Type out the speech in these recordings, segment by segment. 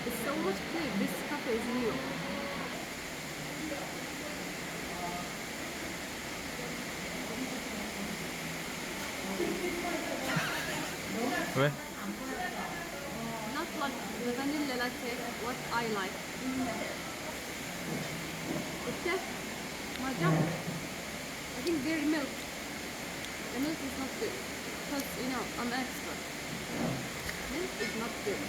It's so much clear. This cafe is new. 왜? Not like the vanilla latte, what I like. It's Maja. I think their milk. The milk is not good. Because, you know, I'm an expert. Milk is not good.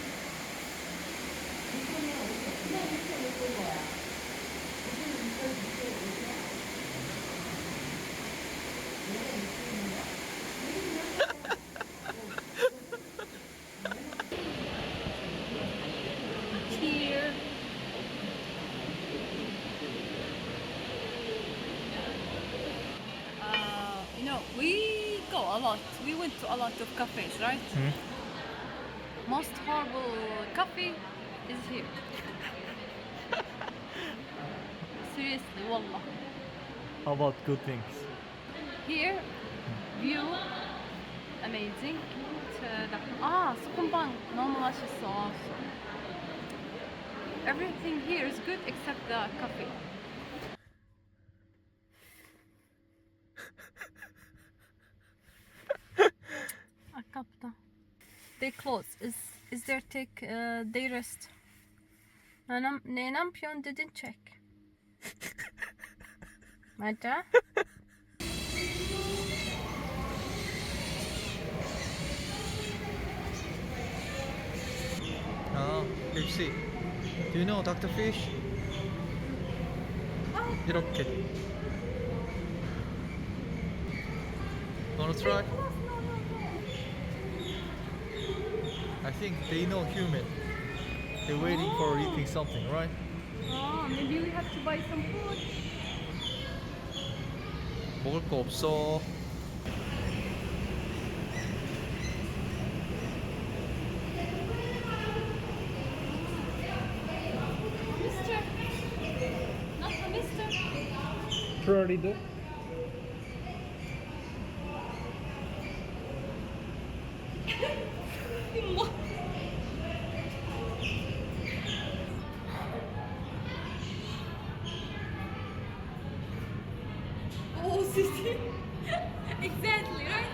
Here. You know, we go a lot. We went to a lot of cafes, right? Most horrible cafe is here. Seriously, wallah. How about good things? Here, view, amazing. Sukumbang, normal also. Everything here is good except the coffee. Akapta. They close. Is there take they rest? Nenampion didn't check. Mata? Pepsi. Do you know Dr. Fish? 이렇게. Wanna try? I think they know human. They're waiting for eating something, right? Oh, maybe we have to buy some food. 먹을 거 없어. Mister. Not a mister. 프라리도? Oh, Sissy. Exactly, right?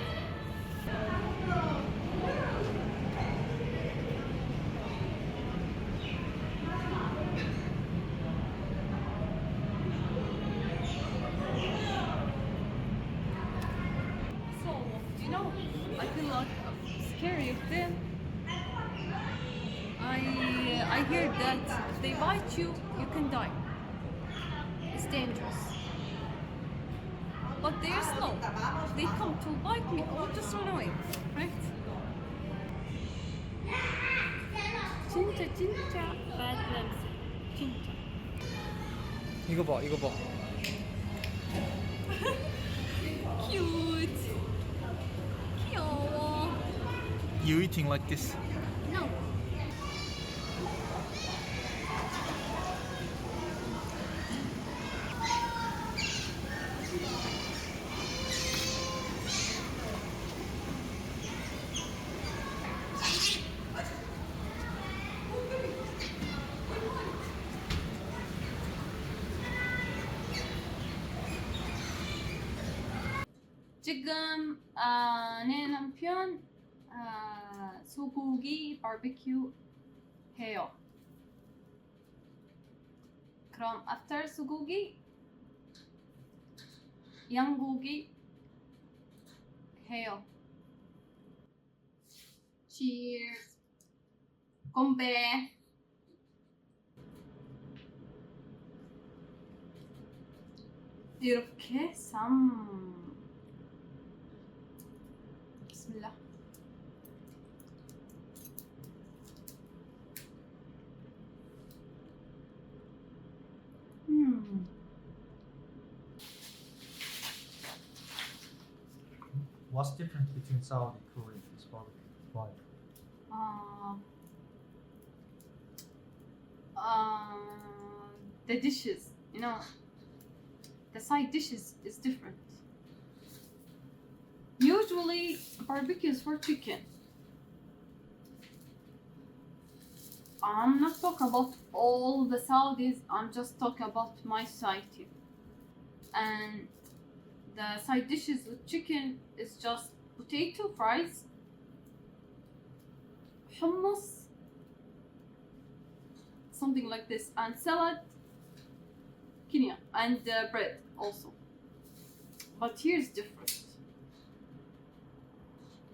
So, you know, I feel like scary of them. I hear that if they bite you, you can die. It's dangerous. But they're slow. If they come to bite me, I will just run away, right? 진짜 bad 냄새. 진짜. 이거 봐, 이거 봐. Cute. 귀여워. You eating like this? No. 지금 내 남편 소고기 바베큐 해요. 그럼 after 소고기 양고기 해요. Cheers. 건배. 이렇게 비스밀라. What's the difference between Saudi and Korean barbecue? Why? The dishes, you know, the side dishes is different. Usually, barbecue is for chicken. I'm not talking about all the Saudis, I'm just talking about my side here. And the side dishes with chicken is just potato, fries, hummus, something like this, and salad, Kenya, and bread also. But here's different.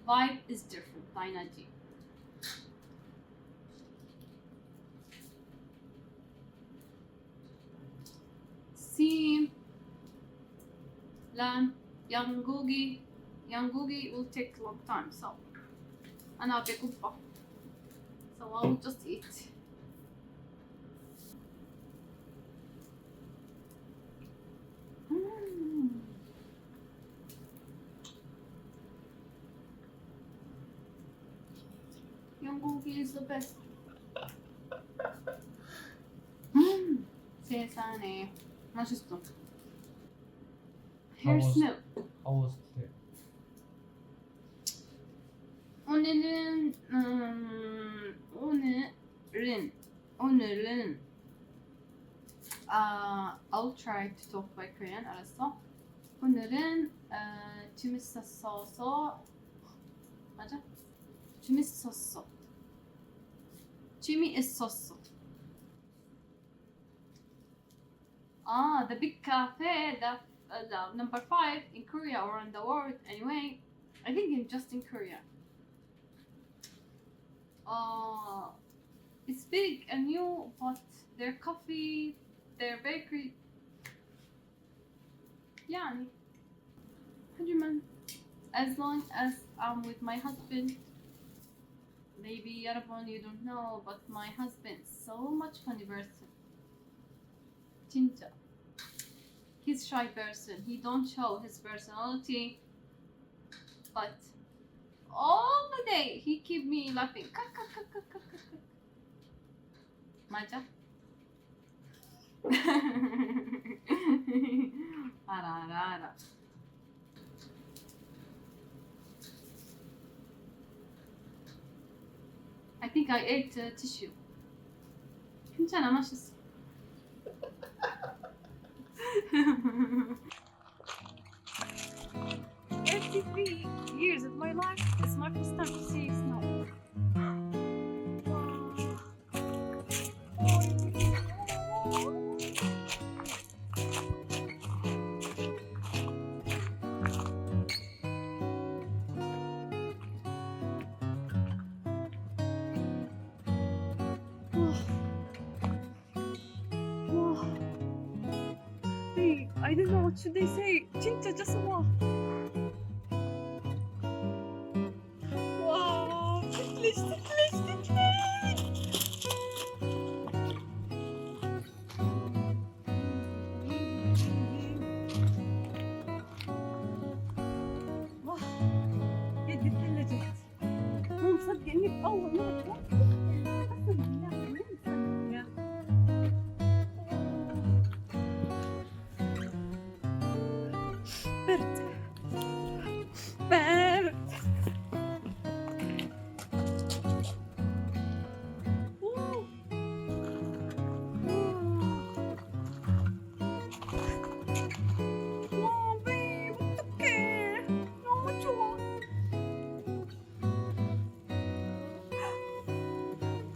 Vibe is different, Tainadi. See, lamb, yangogi will take a long time, so أنا بكبة, so I'll just eat. Yangogi is the best. 세상에 맛있어. Hair smell. How was today? 오늘은 I'll try to talk by Korean. 알았어? 오늘은 재밌었어. 맞아? 재밌었어. 재미있었어. The big cafe, the number 5 in Korea or in the world. Anyway, I think just in Korea. It's big and new, but their coffee, their bakery, يعني حجما, as long as I'm with my husband. Maybe 여러분, you don't know, but my husband is so much funny person. 진짜. He's shy person. He don't show his personality, but all the day he keep me laughing. 맞아? 알아. I think I ate tissue. 괜찮아, 맛있어. 33 years of my life, it's my first time to see snow. I don't know what should they say. 진짜 just 와. 와, ticklish. 와, يدي اتلجت. مو مصدق اني بأول مرة قسم بالله مو مصدق. برد.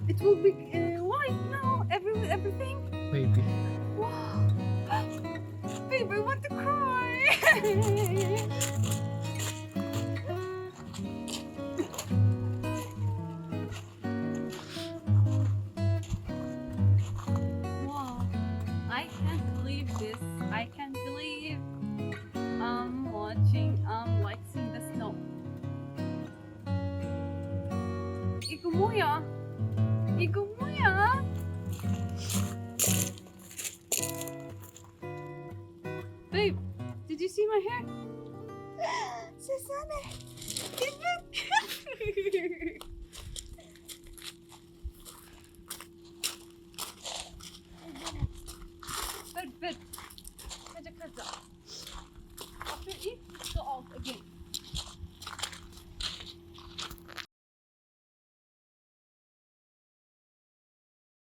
It will be white now, everything. Maybe. Wow. Babe, I want to cry. Wow. I can't believe this. I can't believe I'm like seeing the snow. 이거 뭐야? Babe, did you see my hair? 세상에.